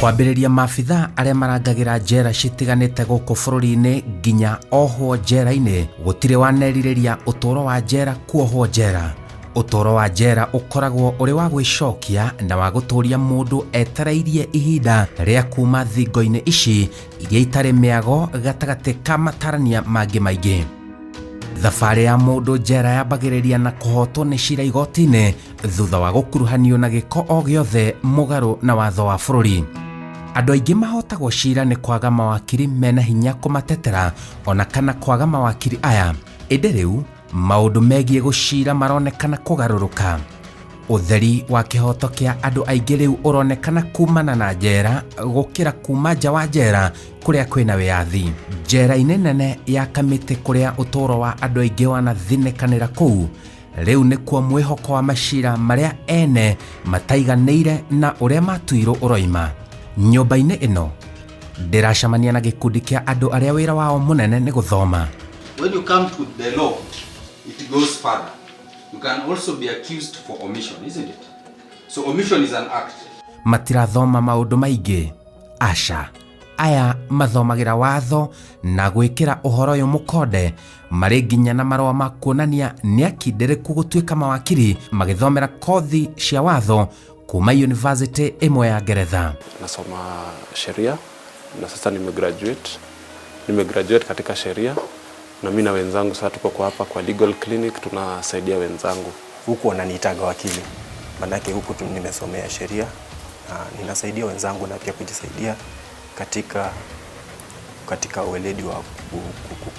kwambĩrĩria maabitha arĩa marangagira njera citiganĩte gũkũ bũrũri-inĩ nginya ohwo njera-inĩ gũtirĩ wanerirĩria ũtũũro wa njera kuohwo njera. Ũtũũro wa njera ũkoragwo ũrĩ wa gwĩcokia na wa gũtũũria mũndũ etereirie ihinda rĩa kuma thingo-inĩ ici iria itarĩ mĩago gatagatĩ ka matarania mangĩ maingĩ. Thabarĩ ya mũndũ njera yambagĩrĩria na kũhotwo nĩ cira igoti-inĩ thutha wa gũkuruhanio na gĩko o gĩothe mũgarũ na watho wa bũrũri. Andũ aingĩ mahotagwo cira nĩ kwaga mawakiri mena hinya kũmatetera ona kana kwaga mawakiri aya. Ĩndĩ rĩu maũndũ megiĩ gũcira maronekana kũgarũrũka. Ũtheri wa kĩhoto kĩa andũ aingĩ rĩu ũronekana kumana na njera gũkĩra kuma nja wa njera kũrĩa kwĩna wĩyathi. Njera-inĩ nene ya Kamĩtĩ kũrĩa ũtũũro wa andũ aingĩ wanathinĩkanĩra kũu, rĩu nĩkuo mwĩhoko wa macira marĩa ene mataiganĩire na ũrĩa matuirwo ũroima. Nyũmba-inĩ ĩno ndĩracemania na gĩkundi kĩa andũ arĩa wĩra wao mũnene nĩ gũthoma. When you come to the law, it goes further. You can also be accused for omission, isn't it? So omission is an act. Matirathoma maũndũ maingĩ. Aca. Aya mathomagira watho na gwĩkĩra ũhoro ũyũ mũkonde marĩ nginya na marũa ma kuonania nĩ akindĩrĩku gũtuĩka mawakiri magĩthomera kothi cia watho kuma university ĩmwe ya Ngeretha. Nasoma sheria na sasa nimegraduate katika sheria, na mimi na wenzangu sasa tuko kwa hapa kwa legal clinic tunasaidia wenzangu. Huku wananiitaga wakili, manake huku nimesomea sheria na ninasaidia wenzangu na pia kujisaidia katika ueledi wa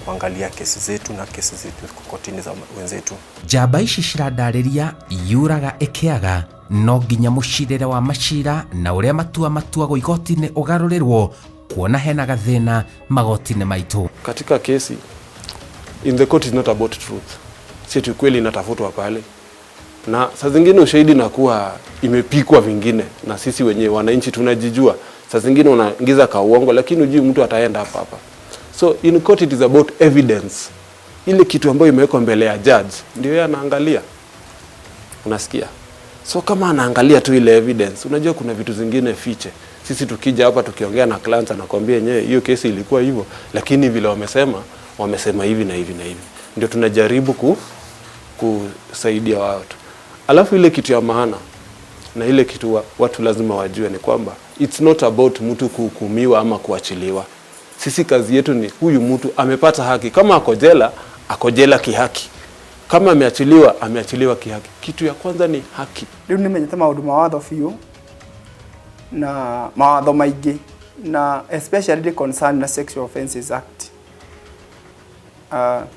kuangalia kesi zetu na kesi zetu kotini za wenzetu. Njamba ici cirandarĩria yuraga ĩkĩaga no nginya mũcirĩre wa macira na ũrĩa matuagwo igoti-inĩ ũgarũrĩrwo kuona hena gathĩna magoti-inĩ maitũ. Katika kesi, in the court is not about truth. Si eti kweli inatafutwa pale. Na saa zingine ushahidi na kuwa imepikwa vingine na sisi wenyewe wananchi tunajijua. Saa zingine unaingiza ka uongo lakini hujui mtu ataenda hapa. So in court it is about evidence. Ile kitu ambayo imewekwa mbele ya judge ndio yeye anaangalia. Unasikia? So kama anaangalia tu ile evidence, unajua kuna vitu zingine fiche. Sisi tukija hapa tukiongea na clients anakuambia yenyewe hiyo kesi ilikuwa hivyo, lakini vile wamesema hivi na hivi na hivi. Ndio tunajaribu kusaidia watu. Alafu ile kitu ya maana na ile kitu watu lazima wajue ni kwamba it's not about mtu kuhukumiwa ama kuachiliwa. Sisi kazi yetu ni huyu mtu amepata haki. Kama ako jela kihaki. Kama ameachiliwa kihaki. Kitu ya kwanza ni haki. Rĩu nĩmenyete maũndũ ma watho biũ na mawatho maingĩ na especially the concern na Sexual Offences Act.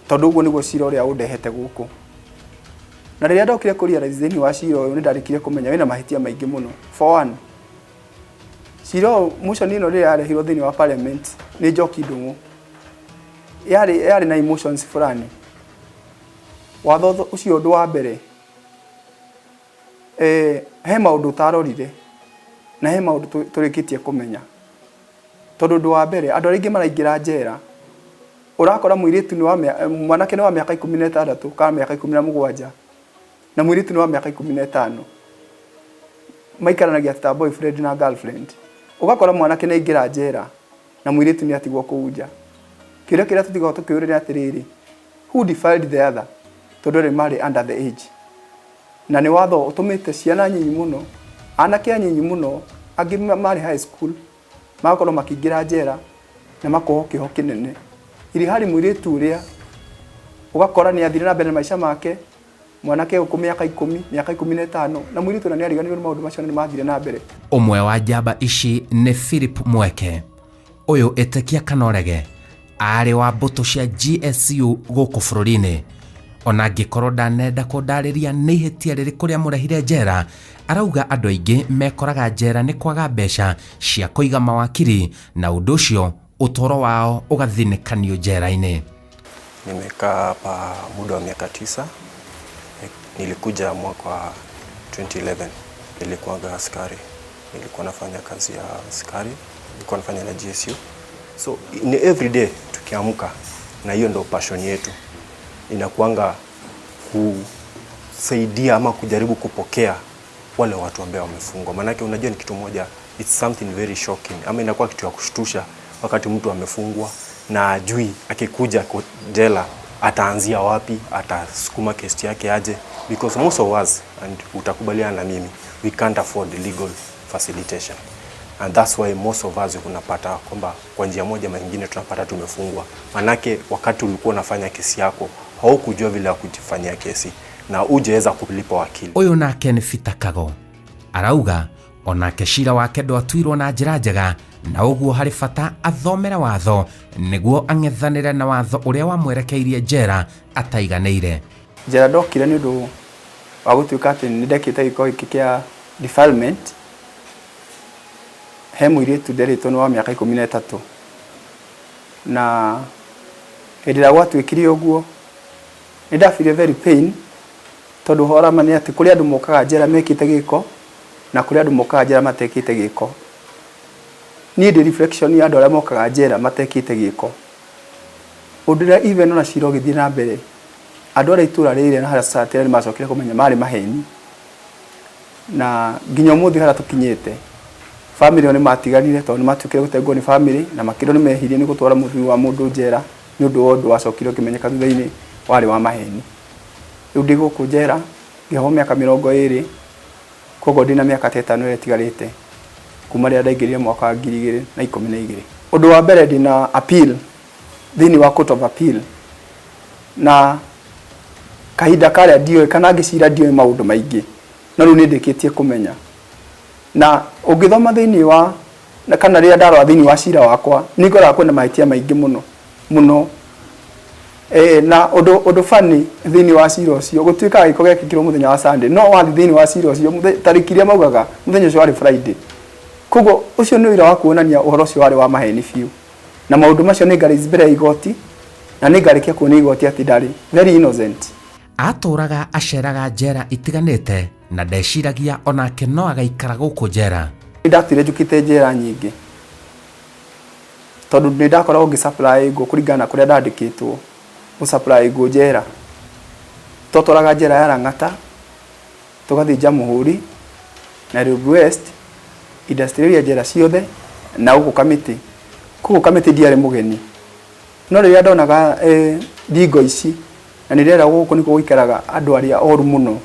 Tondũ ũguo nĩguo cira ũrĩa ũndehete gũkũ. Na rĩrĩa ndokire kũrealize thĩinĩ wa cira ũyũ nĩndarĩkire kũmenya wĩna mahĩtia maingĩ mũno. For one, cira motion ĩno rĩrĩa yarehirwo thĩinĩ wa parliament nĩ Njoki Ndung'u. Yarĩ na emotions fulani. Watho ũcio ũndũ wa mbere he maũndũ ũtarorire na he maũndũ tũrĩkĩtie kũmenya. Tondũ ũndũ wa mbere andũ aingĩ maraingĩra njera ũrakora mũirĩtu mwanake nĩ wa mĩaka 16 kana mĩaka 17 na mũirĩtu nĩ wa mĩaka 15 maikaranagia ta boyfriend na girlfriend. Ũgakora mwanake nĩ aingĩra njera na mũirĩtu nĩ atigwo kũu nja. Kĩrĩa tũtigwo tũkĩũrĩra atĩrĩrĩ, who defiled the other? Tondũ nĩ marĩ under the age. Na nĩ watho ũtũmĩte ciana nyinyi mũno, anake anyinyi mũno, angĩ marĩ high school, magakorwo makĩingĩra njera na makoho kĩho kĩnene. Ili hali mũirĩtu ũrĩa ũgakora nĩ athire na mbere na maica make, mwanake ũkũ mĩaka 10, mĩaka 15 na mũirĩtu na nĩ ariganĩirwo nĩ maũndũ macio nĩ mathire na mbere. Ũmwe wa njamba ici nĩ Philip Mweke. Ũyũ Ĩtĩkia Kanorege arĩ wa mbũtũ cia GSU gũkũ bũrũri-inĩ. Ona angĩkorwo ndanenda kũndarĩria nĩ ihĩtia rĩrĩkũ rĩa mũrehire njera, arauga andũ aingĩ mekoraga njera nĩ kwaga mbeca cia kũiga mawakiri na ũndũ ũcio ũtũũro wao ũgathinĩkanio njera-inĩ. Nimekaa hapa muda wa miaka 9. Nilikuja mwaka wa 2011. Nilikuwa askari. Nilikuwa nafanya kazi ya askari. Nilikuwa nafanya na GSU. So ni every day tukiamka na hiyo ndio passion yetu. Inakuanga kusaidia ama kujaribu kupokea wale watu ambao wamefungwa. Maana unajua ni kitu moja it's something very shocking. Ama inakuwa kitu ya kushtusha wakati mtu amefungwa na ajui akikuja jela ataanzia wapi, atasukuma kesi yake aje, because most of us, and utakubaliana na mimi, we can't afford legal facilitation. And that's why most of us unapata kwamba kwa njia moja ama nyingine tunapata tumefungwa. Manake wakati ulikuwa unafanya kesi yako haukujua vile ya kujifanyia kesi na ujeweza kulipa wakili. Uyu nake ni Peter Kago arauga onake cira wake ndwatuirwo na njĩra njega, na ũguo harĩ bata athomere watho nĩguo ang'ethanĩre na watho ũrĩa wamwerekeirie njera ataiganĩire. Njera ndokire nĩ ũndũ wa gũtuĩka atĩ nĩ ndekĩte gĩko gĩkĩ kĩa defilement he mũirĩtu nderĩtwo nĩ wa mĩaka 13, na hĩndĩ ĩrĩa gwatuĩkire ũguo nĩ ndafire very pain, tondũ horama nĩ atĩ kũrĩ andũ mokaga njera mekĩte gĩko na kũrĩ andũ mokaga njera matekĩte gĩko. Niĩ ndĩ reflection ya andũ arĩa mokaga njera matekĩte gĩko. Ũndũ ũrĩa even ona cira ũgĩthiĩ na mbere, andũ arĩa itũra rĩrĩ na harĩa society nĩ macokire kũmenya marĩ maheni, na nginya ũmũthĩ harĩa tũkinyĩte family nĩ matiganire tondũ nĩ matuĩkire gũtengwo nĩ family na makĩro nĩ mehirie nĩ gũtwara mũthuri wa mũndũ njera nĩ ũndũ wa ũndũ wacokire ũkĩmenyeka thutha-inĩ warĩ wa maheni. Rĩu ndĩ gũkũ njera ngĩhwo mĩaka 20, koguo ndĩ na mĩaka 5 ĩrĩa ĩtigarĩte kuma rĩrĩa ndaingĩrire mwaka wa 2012. Ũndũ wa mbere ndĩ na appeal thĩinĩ wa court of appeal, na kahinda karĩa ndiũĩ kana ngĩcira ndiũĩ maũndũ maingĩ, no rĩu nĩ ndĩkĩtie kũmenya. Na ũngĩthoma thĩinĩ wa kana rĩrĩa ndarora thĩinĩ wa cira wakwa nĩ ngoraga kwĩna mahĩtia maingĩ mũno. Na ũndũ funny thĩinĩ wa cira ũcio gũtuĩkaga gĩko gĩekĩkirwo mũthenya wa Sunday, no wathi thĩinĩ wa cira ũcio tarĩki iria maugaga mũthenya ũcio warĩ Friday. Koguo ũcio nĩ ũira wa kuonania ũhoro ũcio warĩ wa maheni biũ, na maũndũ macio nĩ ngarĩ mbere ya igoti na nĩ ngarĩkia kuonia igoti atĩ ndarĩ very innocent. Atũraga aceraga njera itiganĩte na ndeciragia onake no agaikara gũkũ njera. Nĩ ndatire njũkĩte njera nyingĩ tondũ nĩ ndakoragwo ngĩsupply ngũ kũringana na kũrĩa ndandĩkĩtwo gũsupply ngũ njera. Twatwaraga njera ya Lang'ata, tũgathiĩ Jamhuri, Nairobi West, industrial njera ciothe na gũkũ Kamiti. Kũu Kamiti ndiarĩ mũgeni, no rĩrĩa ndonaga ndingo ici na nĩrĩera gũkũ nĩkuo gũikaraga andũ arĩa oru mũno,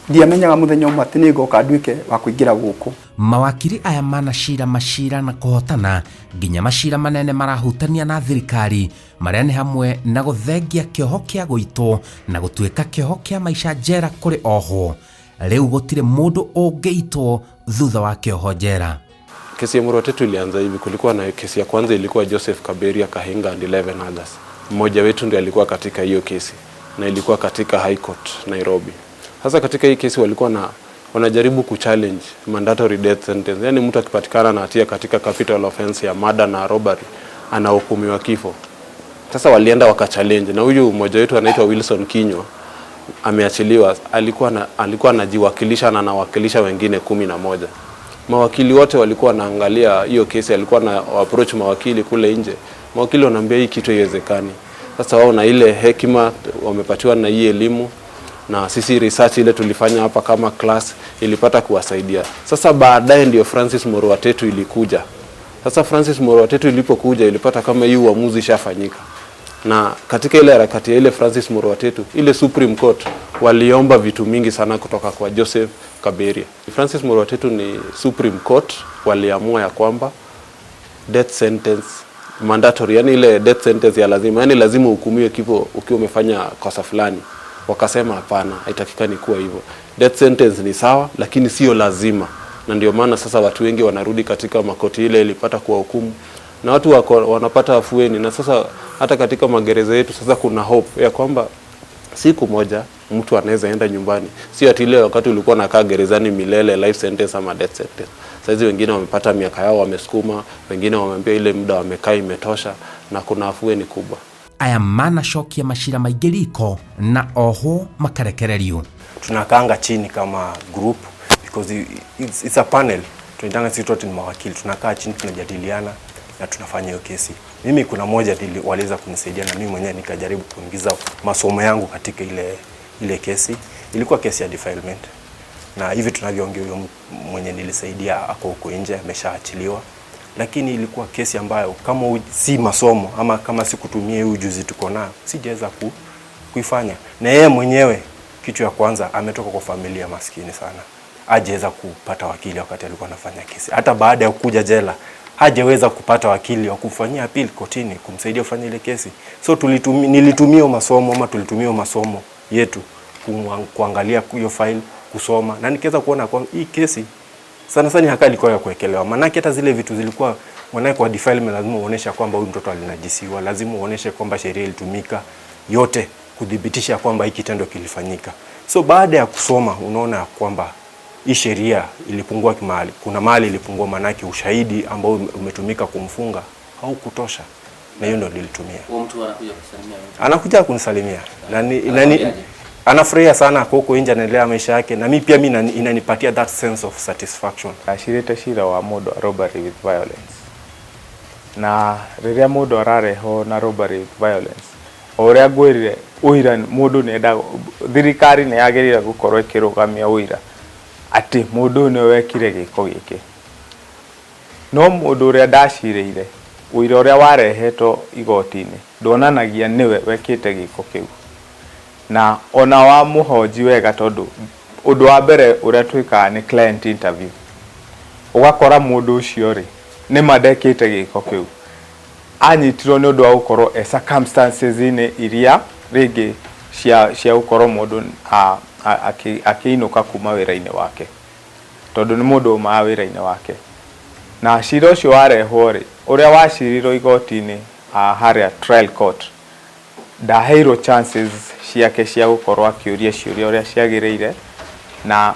ndiamenyaga mũthenya ũmwe atĩ nĩ ngoka nduĩke wa kũingĩra gũkũ. Mawakiri aya manacira macira na kũhotana nginya macira manene marahutania na thirikari marĩa nĩ hamwe na gũthengia kĩoho kĩa gũitwo na gũtuĩka kĩoho kĩa maica njera kũrĩ ohwo. Rĩu gũtirĩ mũndũ ũngĩitwo thutha wa kĩoho njera. Kesi ya Mũrũ Tetu ilianza hivi. Kulikuwa na kesi ya kwanza ilikuwa Joseph Kaberia Kahinga and 11 others. Mmoja wetu ndiye alikuwa katika hiyo kesi na ilikuwa katika High Court Nairobi. Sasa katika hii kesi walikuwa wanajaribu kuchallenge mandatory death sentence. Yaani mtu akipatikana na hatia katika capital offense ya murder na robbery anahukumiwa kifo. Sasa walienda wakachallenge, na huyu mmoja wetu anaitwa Wilson Kinywa ameachiliwa. Alikuwa anajiwakilisha na anawakilisha wengine 11. Mawakili wote walikuwa wanaangalia hiyo kesi, alikuwa na approach mawakili kule nje. Mawakili wanaambia hii kitu haiwezekani. Sasa wao na ile hekima wamepatiwa na hii elimu, na sisi research ile tulifanya hapa kama class ilipata kuwasaidia. Sasa baadaye ndio Francis Mũrũ Tetu ilikuja. Sasa Francis Mũrũ Tetu ilipokuja ilipata kama hii uamuzi ishafanyika. Na katika ile harakati ya ile Francis Mũrũ Tetu, ile Supreme Court waliomba vitu mingi sana kutoka kwa Joseph Kaberia. Francis Mũrũ Tetu ni Supreme Court waliamua ya kwamba death sentence mandatory, yani ile death sentence ya lazima, yani lazima uhukumiwe kifo ukiwa umefanya kosa fulani. Wakasema hapana, haitakikani kuwa hivyo. Death sentence ni sawa lakini sio lazima. Na ndio maana sasa watu wengi wanarudi katika makoti ile ilipata kuwa hukumu, na watu wanapata afueni. Na sasa hata katika magereza yetu sasa kuna hope ya kwamba siku moja mtu anaweza enda nyumbani. Sio ati ile wakati ulikuwa unakaa gerezani milele, life sentence ama death sentence. Sasa wengine wamepata miaka yao wamesukuma, wengine wameambia ile muda wamekaa imetosha, na kuna afueni kubwa. Aya manacokia macira maingĩ riko na oho makarekererio. Tunakaanga chini kama group because it's a panel. Tunatanga sisi wote ni mawakili, tunakaa chini tunajadiliana na tunafanya hiyo kesi. Mimi kuna moja waliweza kunisaidia na mimi mwenyewe nikajaribu kuingiza masomo yangu katika ile kesi. Ilikuwa kesi ya defilement. na hivi tunavyoongea huyo mwenye nilisaidia ako huko nje ameshaachiliwa. Lakini ilikuwa kesi ambayo kama si masomo ama kama si kutumia ujuzi tuko nao sijaweza kuifanya. Na yeye mwenyewe kitu ya kwanza ametoka kwa familia maskini sana. Hajaweza kupata wakili wakati alikuwa anafanya kesi. Hata baada ya kuja jela hajaweza kupata wakili wa kufanyia appeal kotini kumsaidia kufanya ile kesi. So nilitumia masomo yetu kuangalia hiyo file, kusoma na nikaweza kuona kwa hii kesi sana sana haka ilikuwa ya kuwekelewa. Maana hata zile vitu zilikuwa wanae kwa defilement, lazima uoneshe kwamba huyu mtoto alinajisiwa, lazima uoneshe kwamba sheria ilitumika yote kudhibitisha kwamba hiki kitendo kilifanyika. So baada ya kusoma unaona kwamba hii sheria ilipungua kimali. Kuna mali ilipungua, manake ushahidi ambao umetumika kumfunga au kutosha. Na hiyo ndio nilitumia. Huyo mtu anakuja kusalimia wewe. Anakuja kunisalimia. Na anafurahia sana huko nje, anaendelea maisha yake, na mimi pia inanipatia that sense of satisfaction. Ashirite shira wa mundu robbery with violence. Na riria mundu arareho na robbery with violence, oria gwirire uira mundu nenda thirikari ne yagirira gukorwo ikirugamia uira ati mundu ni wekire giko giki. No mundu uria ndaciriire uira uria warehetwo igoti-ini ndonanagia niwe wekite giko kiu. Na ona wa muhoji wega tondu undu wa mbere uria twikaga ni client interview. Ugakora mundu ucio ri ni madekite giko kiu anyitirwo ni undu wa gukorwo circumstances ine iria ringi cia gukorwo mundu akiinuka kuma wira-ini wake, tondu ni mundu uma wira-ini wake. Na cira ucio warehwo ri uria wacirirwo igoti-ini haria trial court ndaheirwo chances ciake cia gukorwo akiuria ciuria uria ciagiriire, na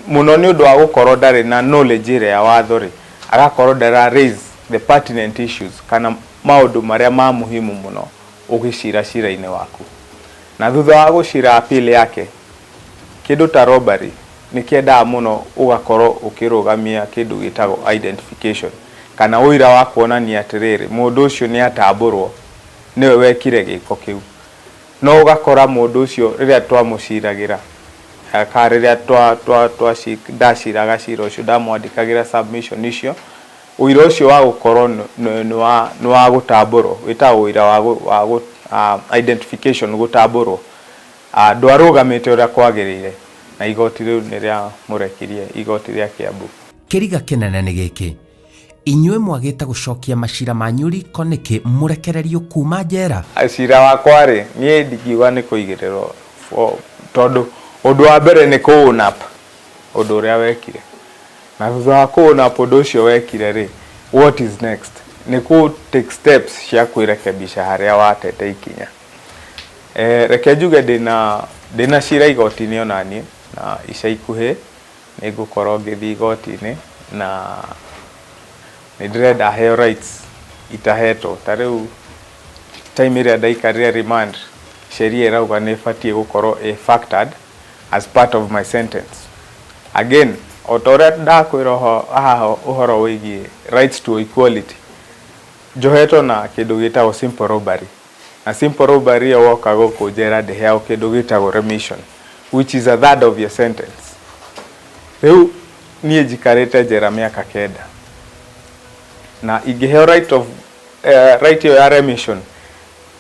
muno ni undu wa gukorwo ndari na knowledge ire ya watho ri agakorwo ndara raise the pertinent issues kana maundu maria ma muhimu muno ugicira cira-ini waku. Na thutha wa gucira appeal yake kindu ta robbery ni kiendaga muno ugakorwo ukirugamia kindu gitagwo identification kana uira wa kuonania atiriri mundu ucio ni atamburwo niwe wekire giko kiu. No ugakora mundu ucio riria twamuciragira ka riria ndaciraga cira ucio ndamwandikagira submission icio, uira ucio wa gukorwo ni wa gutamburwo witagwo uira wa identification gutamburwo ndwarugamite uria kwagirire, na igoti riu ni ria murekirie igoti ria Kiambu. Kiriga kinene ni giki, inyue mwagite gucokia macira manyu riko niki murekererio kuma njera? Cira wakwa ri nie ndigiwa ni kuigirirwo tondu undu wa mbere ni kuunap undu uria wekire, na thutha wa kuunap undu ucio wekire ri what is next ni ku take steps cia kwirekebisha haria watete ikinya. Reke njuge ndina cira igoti-ini onanie, na ica ikuhi ni ngukorwo ngithii igoti-ini na ni ndirenda heo rights itahetwo. Ta riu time iria ndaikarire remand sheria irauga ni batie gukorwo factored as part of my sentence. Again, otoria ndakwira haha uhoro wigie rights to equality, njohetwo na kindu gitagwo simple robbery, na simple robbery woka guku njera ndiheo kindu gitagwo remission, which is a third of your sentence. Riu nie njikarite njera miaka 9 na ingiheo right ya remission,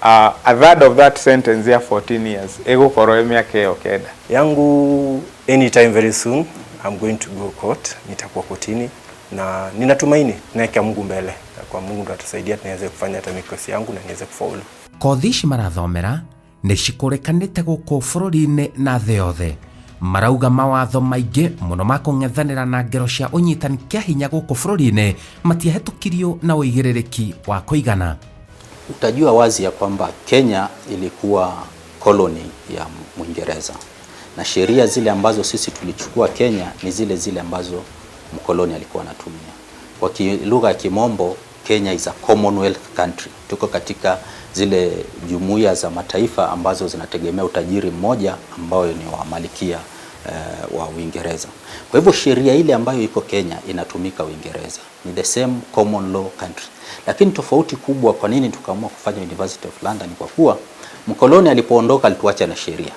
a third of that sentence ya 14 years igukorwo miaka iyo 9 yangu. Anytime very soon I'm going to go court, nitakuwa kotini na ninatumaini naeka Mungu mbele, kwa Mungu ndo atusaidia tunaweza kufanya hata mikosi yangu na niweze kufaulu. Kothi ici marathomera ni cikurikanite guku bururi-ini na thi yothe. Marauga mawatho maingi muno ma kung'ethanira na ngero cia unyitani kia hinya guku bururi-ini matiahitukirio na uigiririki wa kuigana. Utajua wazi ya kwamba Kenya ilikuwa koloni ya Mwingereza, na sheria zile ambazo sisi tulichukua Kenya ni zile ambazo mkoloni alikuwa anatumia. Kwa lugha ya Kimombo, Kenya is a Commonwealth country. Tuko katika zile jumuiya za mataifa ambazo zinategemea utajiri mmoja ambao ni wa Malkia wa Uingereza. Kwa hivyo sheria ile ambayo iko Kenya inatumika Uingereza. Ni the same common law country. Lakini tofauti kubwa kwa nini tukaamua kufanya University of London kwa kuwa mkoloni alipoondoka alituacha na sheria.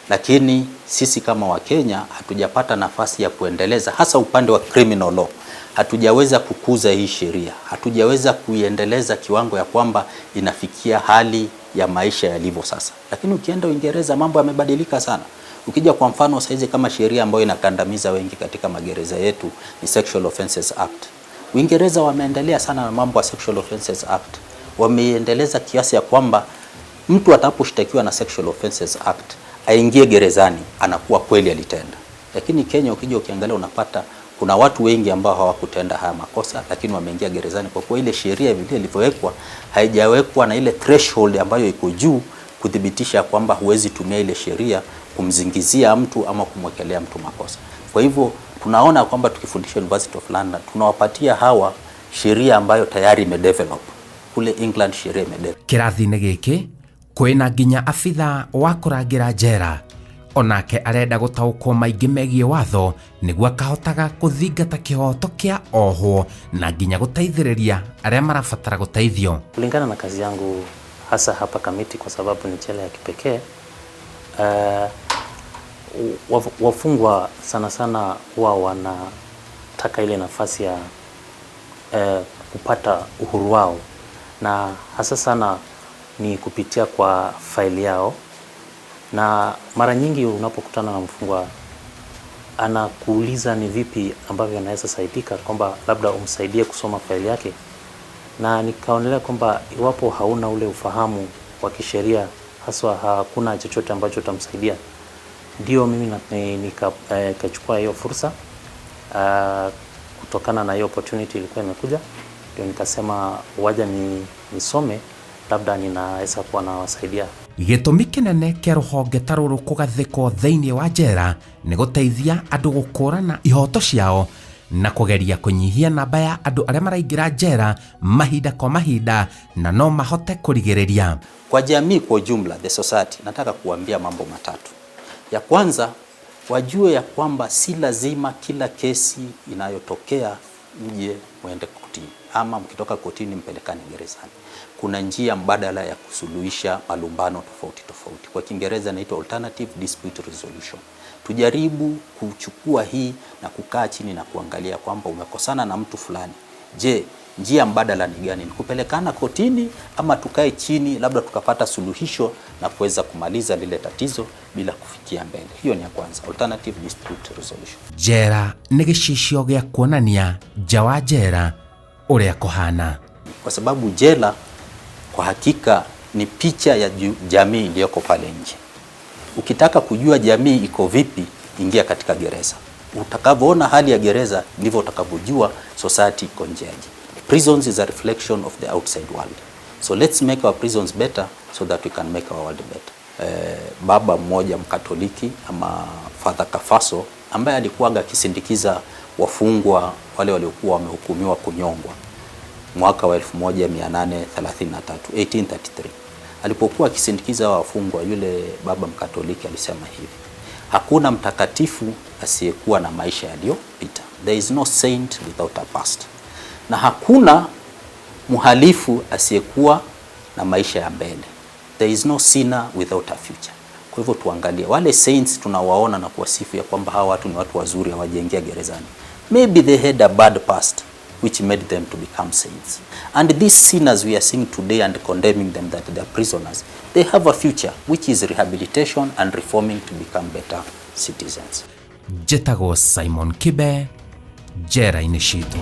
lakini sisi kama Wakenya hatujapata nafasi ya kuendeleza, hasa upande wa criminal law. Hatujaweza kukuza hii sheria, hatujaweza kuiendeleza kiwango ya kwamba inafikia hali ya maisha yalivyo sasa. Lakini ukienda Uingereza mambo yamebadilika sana. Ukija kwa mfano saizi kama sheria ambayo inakandamiza wengi katika magereza yetu ni Sexual Offences Act. Uingereza wameendelea sana na mambo ya Sexual Offences Act. Wameendeleza kiasi ya kwamba mtu ataposhtakiwa na Sexual Offences Act aingie gerezani anakuwa kweli alitenda. Lakini Kenya ukija ukiangalia unapata kuna watu wengi ambao hawakutenda haya makosa lakini wameingia gerezani kwa kuwa ile sheria vile ilivyowekwa haijawekwa na ile threshold ambayo iko juu kudhibitisha kwamba huwezi tumia ile sheria kumzingizia mtu ama kumwekelea mtu makosa. Kwa hivyo tunaona kwamba tukifundisha University of London tunawapatia hawa sheria ambayo tayari imedevelop. Kule England sheria imedevelop. Kirathi-inĩ gĩkĩ kwĩna nginya abitha wa kũrangĩra njera onake arenda gũtaũkwo maingĩ megiĩ watho nĩguo akahotaga kũthingata kĩhoto kĩa ohwo na nginya gũteithĩrĩria arĩa marabatara gũteithio. Kulingana na kazi yangu hasa hapa Kamiti, kwa sababu ni jela ya kipekee, wafungwa sana sana huwa wanataka ile nafasi ya kupata uhuru wao, na hasa sana ni kupitia kwa faili yao. Na mara nyingi unapokutana na mfungwa anakuuliza ni vipi ambavyo anaweza saidika, kwamba labda umsaidie kusoma faili yake, na nikaonelea kwamba iwapo hauna ule ufahamu wa kisheria, haswa hakuna chochote ambacho utamsaidia. Ndio mimi nikachukua hiyo fursa kutokana na hiyo opportunity ilikuwa imekuja, ndio nikasema waja nisome, labda ninaweza kuwa nawasaidia. Gĩtũmi kĩnene kĩa rũhonge ta rũrũ kũgathĩkwo thĩinĩ wa njera nĩ gũteithia andũ gũkũrana ihoto ciao na kũgeria kũnyihia namba ya andũ arĩa maraingĩra njera mahinda kwa mahinda na no mahote kũrigĩrĩria. Kwa jamii kwa jumla, the society, nataka kuambia mambo matatu. Ya kwanza, wajue ya kwamba si lazima kila kesi inayotokea mje muende kotini ama mkitoka kotini mpelekane gerezani. Kuna njia mbadala ya kusuluhisha malumbano tofauti tofauti. Kwa Kiingereza inaitwa alternative dispute resolution. Tujaribu kuchukua hii na kukaa chini na kuangalia kwamba umekosana na mtu fulani. Je, njia mbadala ni gani? Ni kupelekana kotini ama tukae chini labda tukapata suluhisho na kuweza kumaliza lile tatizo bila kufikia mbele. Hiyo ni ya kwanza, alternative dispute resolution. Njera nĩ gĩcicio gĩa kuonania nja wa njera ũrĩa kũhana. Kwa sababu jela kwa hakika ni picha ya jamii iliyoko pale nje. Ukitaka kujua jamii iko vipi, ingia katika gereza. Utakavyoona hali ya gereza ndivyo utakavyojua society iko njeaje. Prisons is a reflection of the outside world. So let's make our prisons better so that we can make our world better. Baba mmoja Mkatoliki ama Father Kafaso ambaye alikuwa akisindikiza wafungwa wale waliokuwa wamehukumiwa kunyongwa mwaka wa 1833. Alipokuwa akisindikiza wafungwa, yule baba Mkatoliki alisema hivi: hakuna mtakatifu asiyekuwa na maisha yaliyopita. There is no saint without a past. Na hakuna muhalifu asiyekuwa na maisha ya mbele. There is no sinner without a future. Kwa hivyo tuangalie wale saints tunawaona na kuwasifu ya kwamba hawa watu ni watu wazuri, hawajaingia gerezani. Maybe they had a bad past which made them to become saints. And these sinners we are seeing today and condemning them that they are prisoners, they have a future which is rehabilitation and reforming to become better citizens. Njĩtagwo Simon Kibe, njera-inĩ citũ.